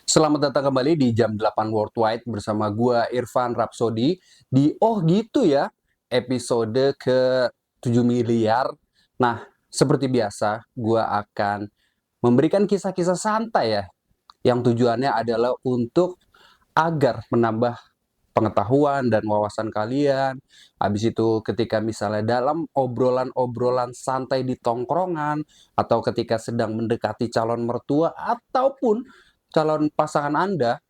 Selamat datang kembali di Jam 8 Worldwide bersama gua Irfan Rapsodi di Oh Gitu Ya, episode ke-7 miliar. Nah, seperti biasa, gua akan memberikan kisah-kisah santai ya, yang tujuannya adalah untuk agar menambah pengetahuan dan wawasan kalian. Habis itu ketika misalnya dalam obrolan-obrolan santai di tongkrongan atau ketika sedang mendekati calon mertua ataupun calon pasangan Anda,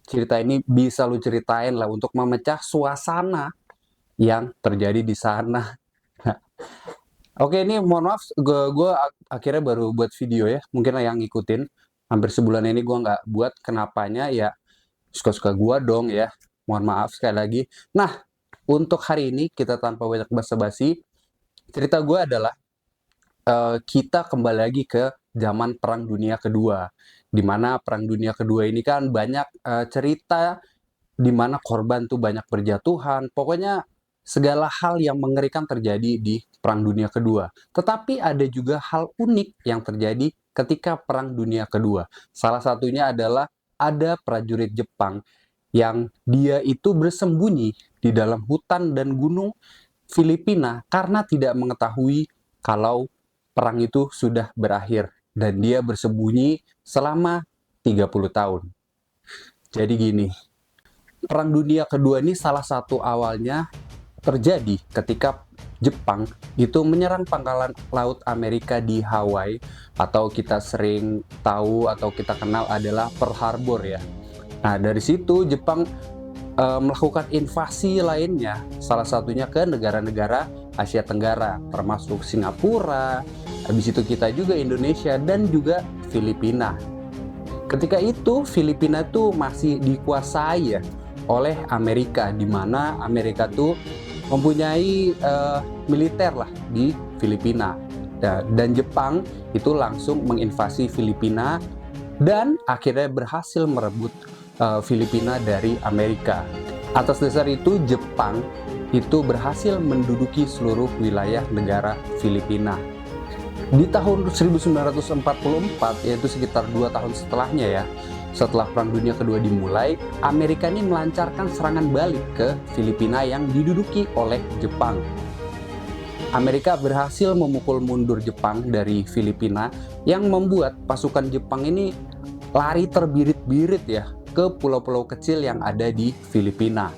cerita ini bisa lu ceritain lah untuk memecah suasana yang terjadi di sana. Oke, ini mohon maaf, gue akhirnya baru buat video ya. Mungkin yang ngikutin hampir sebulan ini gue nggak buat. Kenapanya ya suka-suka gue dong ya. Mohon maaf sekali lagi. Nah, untuk hari ini kita tanpa banyak basa-basi, cerita gue adalah kita kembali lagi ke zaman Perang Dunia Kedua, di mana Perang Dunia Kedua ini kan banyak cerita di mana korban tuh banyak berjatuhan. Pokoknya segala hal yang mengerikan terjadi di Perang Dunia Kedua. Tetapi ada juga hal unik yang terjadi ketika Perang Dunia Kedua. Salah satunya adalah ada prajurit Jepang yang dia itu bersembunyi di dalam hutan dan gunung Filipina karena tidak mengetahui kalau perang itu sudah berakhir dan dia bersembunyi selama 30 tahun. Jadi gini, Perang Dunia Kedua ini salah satu awalnya terjadi ketika Jepang itu menyerang pangkalan laut Amerika di Hawaii, atau kita sering tahu atau kita kenal adalah Pearl Harbor ya. Nah, dari situ Jepang melakukan invasi lainnya, salah satunya ke negara-negara Asia Tenggara, termasuk Singapura, habis itu kita juga Indonesia dan juga Filipina. Ketika itu Filipina tuh masih dikuasai ya oleh Amerika, di mana Amerika tuh mempunyai militer lah di Filipina. Dan Jepang itu langsung menginvasi Filipina dan akhirnya berhasil merebut Filipina dari Amerika. Atas dasar itu Jepang itu berhasil menduduki seluruh wilayah negara Filipina. Di tahun 1944, yaitu sekitar 2 tahun setelahnya ya, setelah Perang Dunia Kedua dimulai, Amerika ini melancarkan serangan balik ke Filipina yang diduduki oleh Jepang. Amerika berhasil memukul mundur Jepang dari Filipina yang membuat pasukan Jepang ini lari terbirit-birit ya ke pulau-pulau kecil yang ada di Filipina.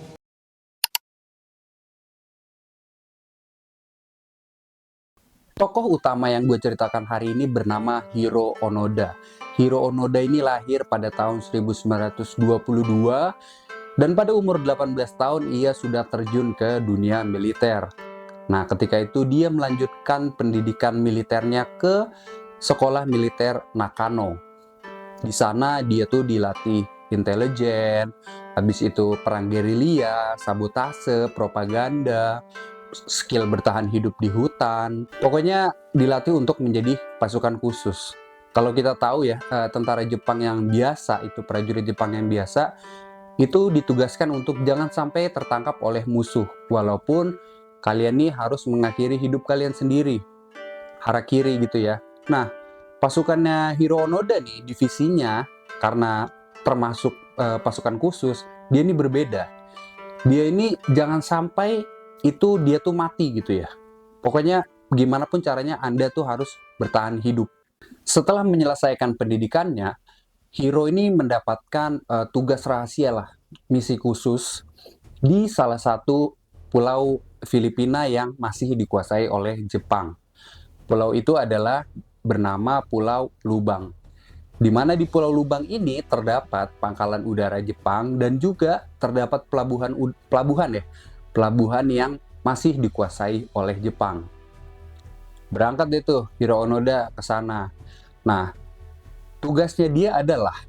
Tokoh utama yang gue ceritakan hari ini bernama Hiro Onoda. Hiro Onoda ini lahir pada tahun 1922 dan pada umur 18 tahun ia sudah terjun ke dunia militer. Nah, ketika itu dia melanjutkan pendidikan militernya ke sekolah militer Nakano. Di sana dia tuh dilatih intelijen, habis itu perang gerilya, sabotase, propaganda, skill bertahan hidup di hutan. Pokoknya dilatih untuk menjadi pasukan khusus. Kalau kita tahu ya, tentara Jepang yang biasa, itu prajurit Jepang yang biasa, itu ditugaskan untuk jangan sampai tertangkap oleh musuh. Walaupun kalian nih harus mengakhiri hidup kalian sendiri. Harakiri gitu ya. Nah, pasukannya Hiro Onoda nih, divisinya, karena termasuk pasukan khusus, dia ini berbeda. Dia ini jangan sampai itu dia tuh mati gitu ya. Pokoknya gimana pun caranya Anda tuh harus bertahan hidup. Setelah menyelesaikan pendidikannya, Hiro ini mendapatkan tugas rahasia lah, misi khusus di salah satu pulau Filipina yang masih dikuasai oleh Jepang. Pulau itu adalah bernama Pulau Lubang. Di mana di Pulau Lubang ini terdapat pangkalan udara Jepang dan juga terdapat pelabuhan yang masih dikuasai oleh Jepang. Berangkat deh tuh Hiro Onoda ke sana. Nah, tugasnya dia adalah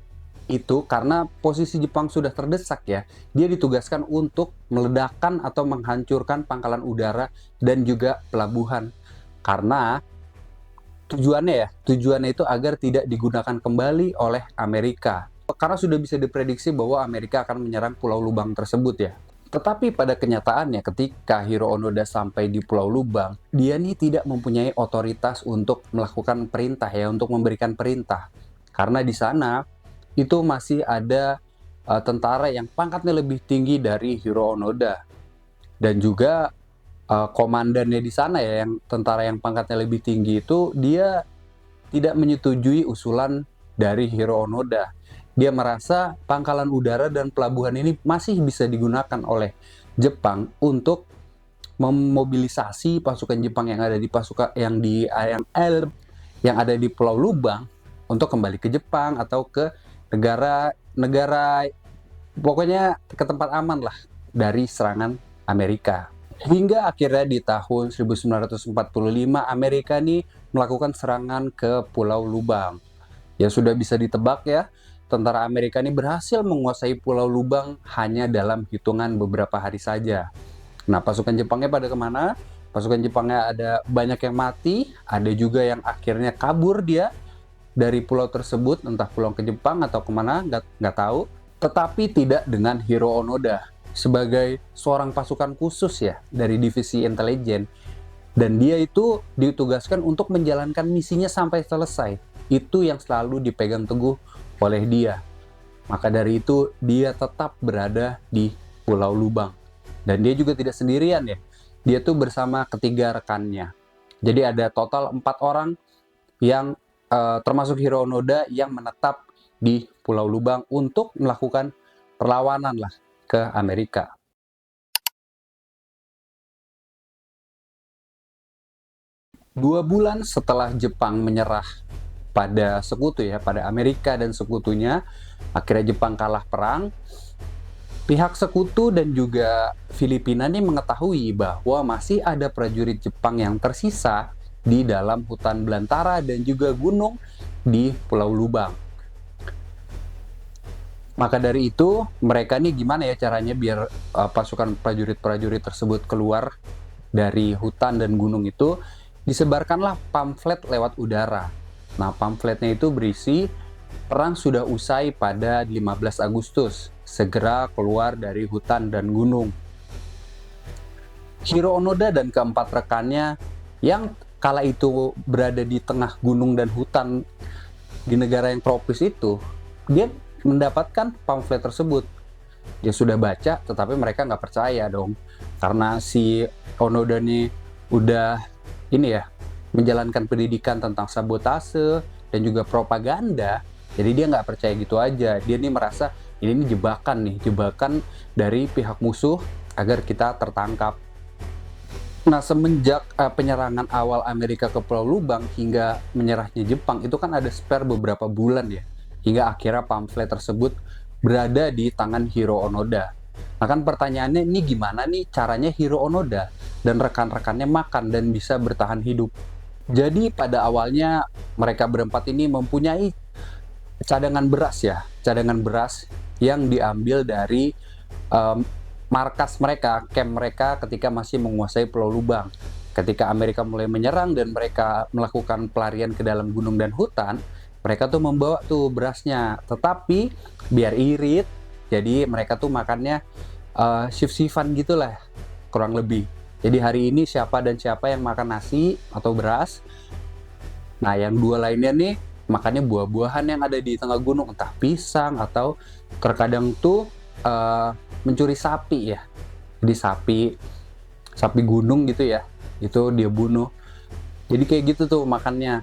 itu karena posisi Jepang sudah terdesak ya, dia ditugaskan untuk meledakkan atau menghancurkan pangkalan udara dan juga pelabuhan. Karena tujuannya itu agar tidak digunakan kembali oleh Amerika. Karena sudah bisa diprediksi bahwa Amerika akan menyerang Pulau Lubang tersebut ya. Tetapi pada kenyataannya ketika Hiro Onoda sampai di Pulau Lubang, dia nih tidak mempunyai otoritas untuk melakukan perintah ya, untuk memberikan perintah. Karena di sana itu masih ada tentara yang pangkatnya lebih tinggi dari Hiro Onoda. Dan juga komandannya di sana ya, yang tentara yang pangkatnya lebih tinggi itu, dia tidak menyetujui usulan dari Hiro Onoda. Dia merasa pangkalan udara dan pelabuhan ini masih bisa digunakan oleh Jepang untuk memobilisasi pasukan Jepang yang ada di yang ada di Pulau Lubang untuk kembali ke Jepang atau ke negara pokoknya ke tempat aman lah dari serangan Amerika. Hingga akhirnya di tahun 1945 Amerika nih melakukan serangan ke Pulau Lubang. Ya sudah bisa ditebak ya, tentara Amerika ini berhasil menguasai Pulau Lubang hanya dalam hitungan beberapa hari saja. Nah, pasukan Jepangnya pada kemana? Pasukan Jepangnya ada banyak yang mati, ada juga yang akhirnya kabur dia dari pulau tersebut, entah pulang ke Jepang atau kemana, nggak tahu. Tetapi tidak dengan Hiro Onoda sebagai seorang pasukan khusus ya dari divisi intelijen. Dan dia itu ditugaskan untuk menjalankan misinya sampai selesai. Itu yang selalu dipegang teguh oleh dia. Maka dari itu dia tetap berada di Pulau Lubang. Dan dia juga tidak sendirian ya. Dia tuh bersama ketiga rekannya. Jadi ada total 4 orang yang termasuk Hiro Onoda yang menetap di Pulau Lubang untuk melakukan perlawanan lah ke Amerika. Dua bulan setelah Jepang menyerah pada sekutu ya, pada Amerika dan sekutunya, akhirnya Jepang kalah perang. Pihak sekutu dan juga Filipina ini mengetahui bahwa masih ada prajurit Jepang yang tersisa di dalam hutan belantara dan juga gunung di Pulau Lubang. Maka dari itu, mereka nih gimana ya caranya biar pasukan prajurit-prajurit tersebut keluar dari hutan dan gunung itu, disebarkanlah pamflet lewat udara. Nah, pamfletnya itu berisi perang sudah usai pada 15 Agustus, segera keluar dari hutan dan gunung. Hiro Onoda dan keempat rekannya yang kala itu berada di tengah gunung dan hutan di negara yang tropis itu, dia mendapatkan pamflet tersebut. Dia sudah baca, tetapi mereka nggak percaya dong. Karena si Onoda nih udah ini ya, menjalankan pendidikan tentang sabotase dan juga propaganda. Jadi dia nggak percaya gitu aja. Dia nih merasa ini jebakan dari pihak musuh agar kita tertangkap. Nah, semenjak penyerangan awal Amerika ke Pulau Lubang hingga menyerahnya Jepang, itu kan ada spare beberapa bulan ya, hingga akhirnya pamflet tersebut berada di tangan Hiro Onoda. Nah kan pertanyaannya, ini gimana nih caranya Hiro Onoda dan rekan-rekannya makan dan bisa bertahan hidup? Jadi pada awalnya mereka berempat ini mempunyai cadangan beras yang diambil dari markas mereka, camp mereka ketika masih menguasai Pulau Lubang. Ketika Amerika mulai menyerang dan mereka melakukan pelarian ke dalam gunung dan hutan, mereka tuh membawa tuh berasnya. Tetapi biar irit, jadi mereka tuh makannya shift-shiftan gitulah, kurang lebih. Jadi hari ini siapa dan siapa yang makan nasi atau beras. Nah, yang dua lainnya nih makannya buah-buahan yang ada di tengah gunung, entah pisang atau terkadang tuh mencuri sapi ya. Jadi sapi gunung gitu ya, itu dia bunuh. Jadi kayak gitu tuh makannya.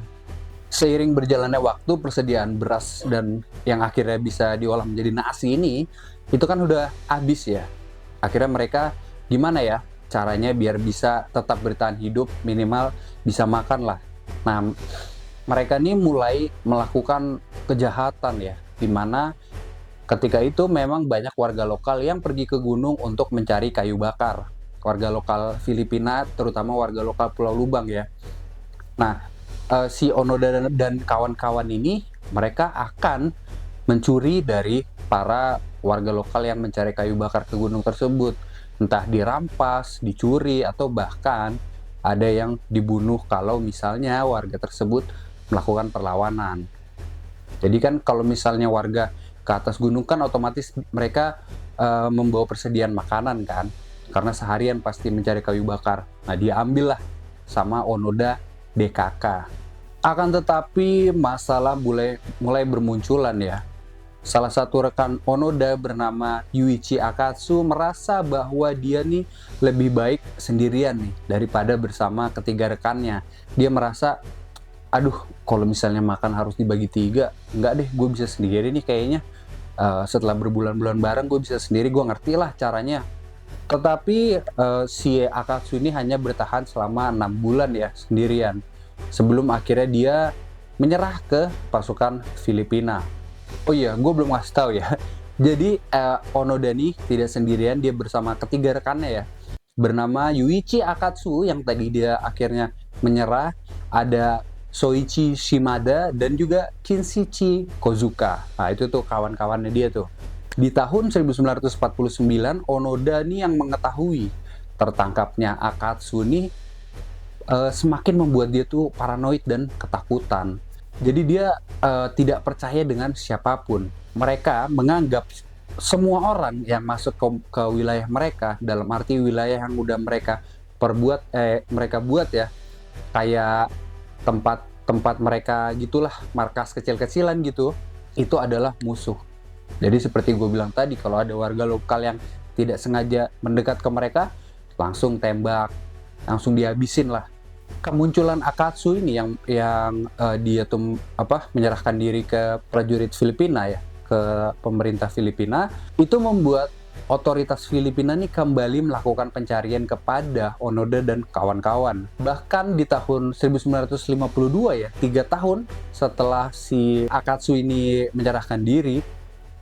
Seiring berjalannya waktu, persediaan beras dan yang akhirnya bisa diolah menjadi nasi ini, itu kan udah habis ya. Akhirnya mereka gimana ya caranya biar bisa tetap bertahan hidup, minimal bisa makan lah. Nah, mereka ini mulai melakukan kejahatan ya, dimana ketika itu memang banyak warga lokal yang pergi ke gunung untuk mencari kayu bakar. Warga lokal Filipina, terutama warga lokal Pulau Lubang ya. Nah, si Onoda dan kawan-kawan ini, mereka akan mencuri dari para warga lokal yang mencari kayu bakar ke gunung tersebut. Entah dirampas, dicuri, atau bahkan ada yang dibunuh kalau misalnya warga tersebut melakukan perlawanan. Jadi kan kalau misalnya warga ke atas gunung kan otomatis mereka membawa persediaan makanan kan, karena seharian pasti mencari kayu bakar. Nah, dia ambillah sama Onoda DKK. Akan tetapi masalah mulai bermunculan ya. Salah satu rekan Onoda bernama Yuichi Akatsu merasa bahwa dia nih lebih baik sendirian nih daripada bersama ketiga rekannya. Dia merasa, aduh kalau misalnya makan harus dibagi tiga, enggak deh, gue bisa sendiri nih kayaknya. Setelah berbulan-bulan bareng gue bisa sendiri, gue ngerti lah caranya. Tetapi si Akatsu ini hanya bertahan selama 6 bulan ya sendirian, sebelum akhirnya dia menyerah ke pasukan Filipina. Oh iya, gue belum ngasih tahu ya. Jadi Onoda nih tidak sendirian, dia bersama ketiga rekannya ya, bernama Yuichi Akatsu yang tadi dia akhirnya menyerah, ada Soichi Shimada dan juga Kinshichi Kozuka. Nah itu tuh kawan-kawannya dia tuh. Di tahun 1949, Onoda nih yang mengetahui tertangkapnya Akatsu nih semakin membuat dia tuh paranoid dan ketakutan. Jadi dia tidak percaya dengan siapapun. Mereka menganggap semua orang yang masuk ke wilayah mereka, dalam arti wilayah yang udah mereka mereka buat ya, kayak tempat mereka gitulah, markas kecil-kecilan gitu, itu adalah musuh. Jadi seperti gue bilang tadi, kalau ada warga lokal yang tidak sengaja mendekat ke mereka, langsung tembak, langsung dihabisin lah. Kemunculan Akatsu ini yang dia tuh menyerahkan diri ke prajurit Filipina ya, ke pemerintah Filipina, itu membuat otoritas Filipina nih kembali melakukan pencarian kepada Onoda dan kawan-kawan. Bahkan di tahun 1952 ya, 3 tahun setelah si Akatsu ini menyerahkan diri,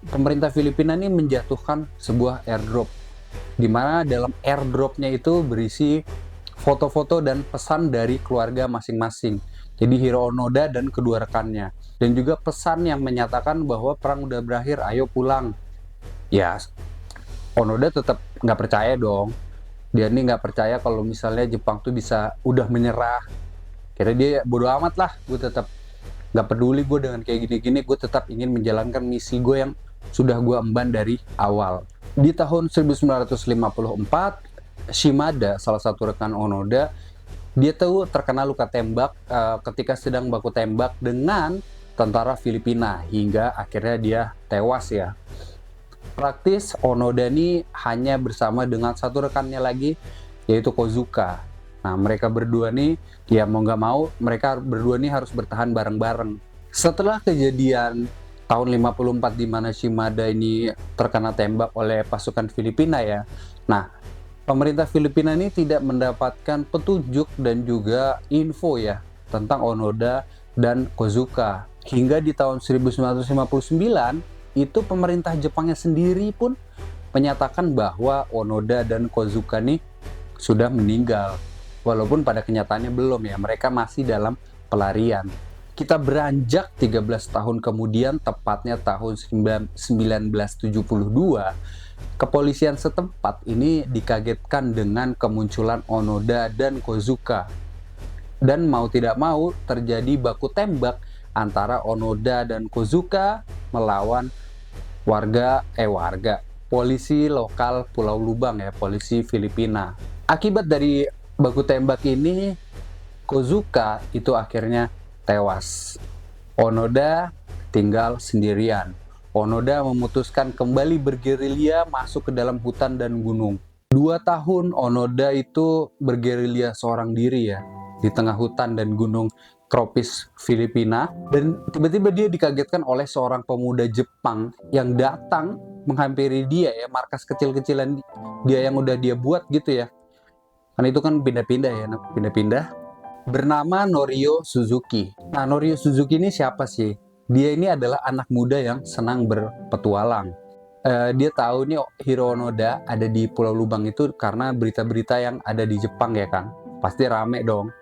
pemerintah Filipina ini menjatuhkan sebuah airdrop, di mana dalam airdropnya itu berisi foto-foto dan pesan dari keluarga masing-masing. Jadi Hiro Onoda dan kedua rekannya. Dan juga pesan yang menyatakan bahwa perang udah berakhir, ayo pulang. Ya, Onoda tetap nggak percaya dong. Dia nih nggak percaya kalau misalnya Jepang tuh bisa udah menyerah. Kira dia bodo amat lah, gue tetap nggak peduli gue dengan kayak gini-gini, gue tetap ingin menjalankan misi gue yang sudah gue emban dari awal. Di tahun 1954, Shimada, salah satu rekan Onoda, dia tuh terkena luka tembak ketika sedang baku tembak dengan tentara Filipina, hingga akhirnya dia tewas ya. Praktis Onoda ini hanya bersama dengan satu rekannya lagi, yaitu Kozuka. Nah mereka berdua nih, ya mau nggak mau, mereka berdua nih harus bertahan bareng-bareng. Setelah kejadian tahun 54 di mana Shimada ini terkena tembak oleh pasukan Filipina ya. Nah, pemerintah Filipina ini tidak mendapatkan petunjuk dan juga info ya tentang Onoda dan Kozuka. Hingga di tahun 1959, itu pemerintah Jepangnya sendiri pun menyatakan bahwa Onoda dan Kozuka nih sudah meninggal. Walaupun pada kenyataannya belum ya, mereka masih dalam pelarian. Kita beranjak 13 tahun kemudian, tepatnya tahun 1972, kepolisian setempat ini dikagetkan dengan kemunculan Onoda dan Kozuka. Dan mau tidak mau terjadi baku tembak antara Onoda dan Kozuka melawan polisi lokal Pulau Lubang ya, polisi Filipina. Akibat dari baku tembak ini, Kozuka itu akhirnya tewas. Onoda tinggal sendirian. Onoda memutuskan kembali bergerilya masuk ke dalam hutan dan gunung. 2 tahun Onoda itu bergerilya seorang diri ya, di tengah hutan dan gunung tropis Filipina. Dan tiba-tiba dia dikagetkan oleh seorang pemuda Jepang yang datang menghampiri dia ya, markas kecil-kecilan dia yang udah dia buat gitu ya. Kan itu kan pindah-pindah ya, bernama Norio Suzuki. Nah, Norio Suzuki ini siapa sih? Dia ini adalah anak muda yang senang berpetualang. Dia tahu nih Hiro Onoda ada di Pulau Lubang itu karena berita-berita yang ada di Jepang ya kan. Pasti rame dong.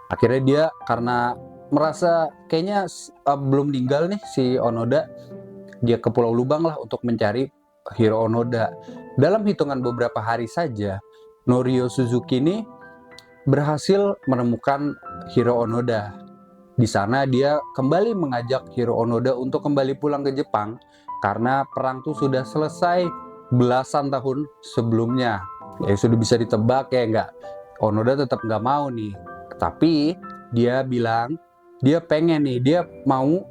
Akhirnya dia karena merasa kayaknya belum meninggal nih si Onoda, dia ke Pulau Lubang lah untuk mencari Hiro Onoda. Dalam hitungan beberapa hari saja, Norio Suzuki ini berhasil menemukan Hiro Onoda. Di sana dia kembali mengajak Hiro Onoda untuk kembali pulang ke Jepang karena perang tuh sudah selesai belasan tahun sebelumnya. Ya sudah bisa ditebak ya enggak. Onoda tetap nggak mau nih. Tapi dia bilang dia pengen nih, dia mau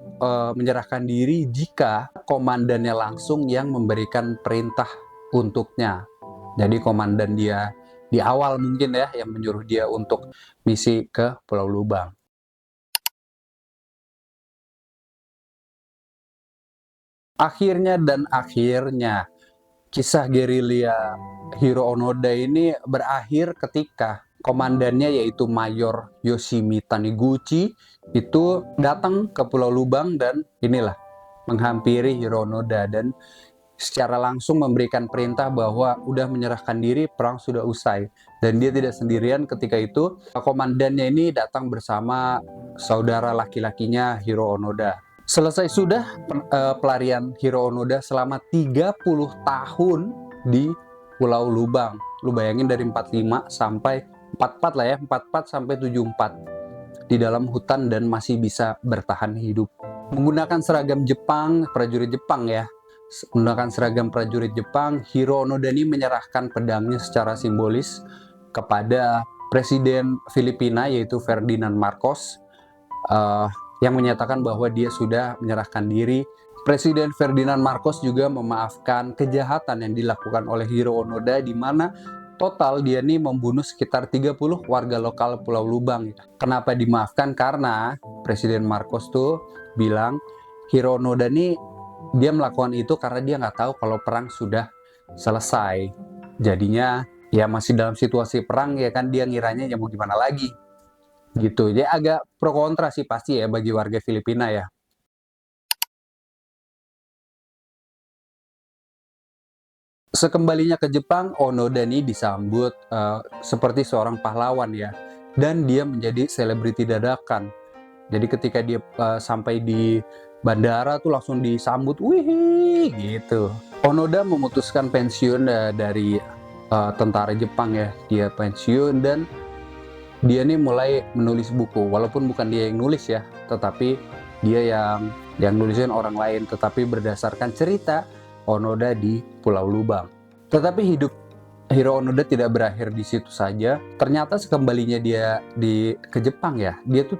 menyerahkan diri jika komandannya langsung yang memberikan perintah untuknya. Jadi komandan dia di awal mungkin ya yang menyuruh dia untuk misi ke Pulau Lubang. Akhirnya kisah gerilya Hiro Onoda ini berakhir ketika komandannya yaitu Mayor Yoshimi Taniguchi itu datang ke Pulau Lubang dan inilah menghampiri Hiro Onoda dan secara langsung memberikan perintah bahwa udah menyerahkan diri, perang sudah usai. Dan dia tidak sendirian ketika itu, komandannya ini datang bersama saudara laki-lakinya Hiro Onoda. Selesai sudah pelarian Hiro Onoda selama 30 tahun di Pulau Lubang. Lu bayangin dari 45 sampai 44 lah ya, 44 sampai 74 di dalam hutan dan masih bisa bertahan hidup. Menggunakan seragam Jepang, prajurit Jepang ya. Menggunakan seragam prajurit Jepang, Hiro Onoda ini menyerahkan pedangnya secara simbolis kepada Presiden Filipina yaitu Ferdinand Marcos yang menyatakan bahwa dia sudah menyerahkan diri. Presiden Ferdinand Marcos juga memaafkan kejahatan yang dilakukan oleh Hiro Onoda di mana total dia nih membunuh sekitar 30 warga lokal Pulau Lubang. Kenapa dimaafkan? Karena Presiden Marcos tuh bilang Hiro Onoda nih dia melakukan itu karena dia nggak tahu kalau perang sudah selesai. Jadinya ya masih dalam situasi perang ya kan, dia ngiranya ya mau gimana lagi. Gitu. Jadi agak pro kontra sih pasti ya bagi warga Filipina ya. Sekembalinya ke Jepang, Onoda ini disambut seperti seorang pahlawan ya. Dan dia menjadi selebriti dadakan. Jadi ketika dia sampai di bandara tuh langsung disambut, wih gitu. Onoda memutuskan pensiun dari tentara Jepang ya. Dia pensiun dan dia nih mulai menulis buku, walaupun bukan dia yang nulis ya, tetapi dia yang nulisin orang lain, tetapi berdasarkan cerita Onoda di Pulau Lubang. Tetapi hidup Hiro Onoda tidak berakhir di situ saja. Ternyata sekembalinya dia ke Jepang ya, dia tuh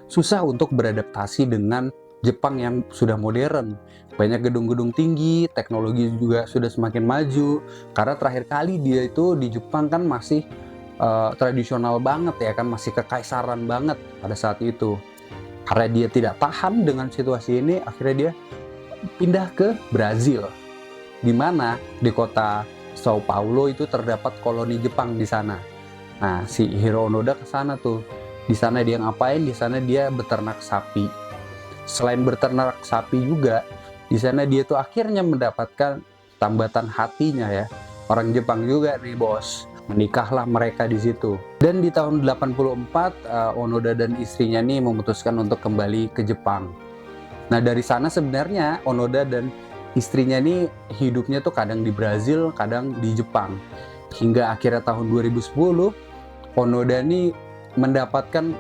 susah untuk beradaptasi dengan Jepang yang sudah modern. Banyak gedung-gedung tinggi, teknologi juga sudah semakin maju. Karena terakhir kali dia itu di Jepang kan masih tradisional banget ya kan, masih kekaisaran banget pada saat itu. Karena dia tidak tahan dengan situasi ini, akhirnya dia pindah ke Brazil, di mana di kota Sao Paulo itu terdapat koloni Jepang di sana. Nah, si Hiro Onoda ke sana tuh. Di sana dia ngapain? Di sana dia beternak sapi. Selain beternak sapi juga, di sana dia tuh akhirnya mendapatkan tambatan hatinya ya. Orang Jepang juga nih bos. Menikahlah mereka di situ. Dan di tahun 84 Onoda dan istrinya nih memutuskan untuk kembali ke Jepang. Nah dari sana sebenarnya Onoda dan istrinya nih hidupnya tuh kadang di Brazil, kadang di Jepang. Hingga akhirnya tahun 2010 Onoda nih mendapatkan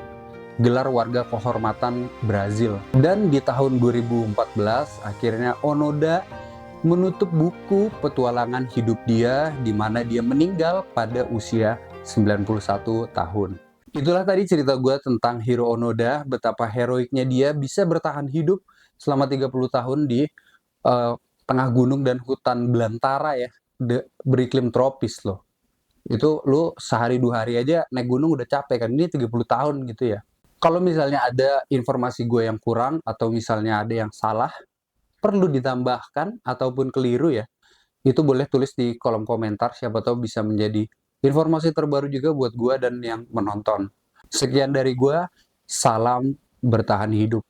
gelar warga kehormatan Brazil. Dan di tahun 2014 akhirnya Onoda menutup buku petualangan hidup dia di mana dia meninggal pada usia 91 tahun. Itulah tadi cerita gue tentang Hiro Onoda, betapa heroiknya dia bisa bertahan hidup selama 30 tahun di tengah gunung dan hutan belantara ya, beriklim tropis loh. Itu lu sehari 2 hari aja naik gunung udah capek kan, ini 30 tahun gitu ya. Kalau misalnya ada informasi gue yang kurang atau misalnya ada yang salah, perlu ditambahkan ataupun keliru ya, itu boleh tulis di kolom komentar, siapa tahu bisa menjadi informasi terbaru juga buat gua dan yang menonton. Sekian dari gua, salam bertahan hidup.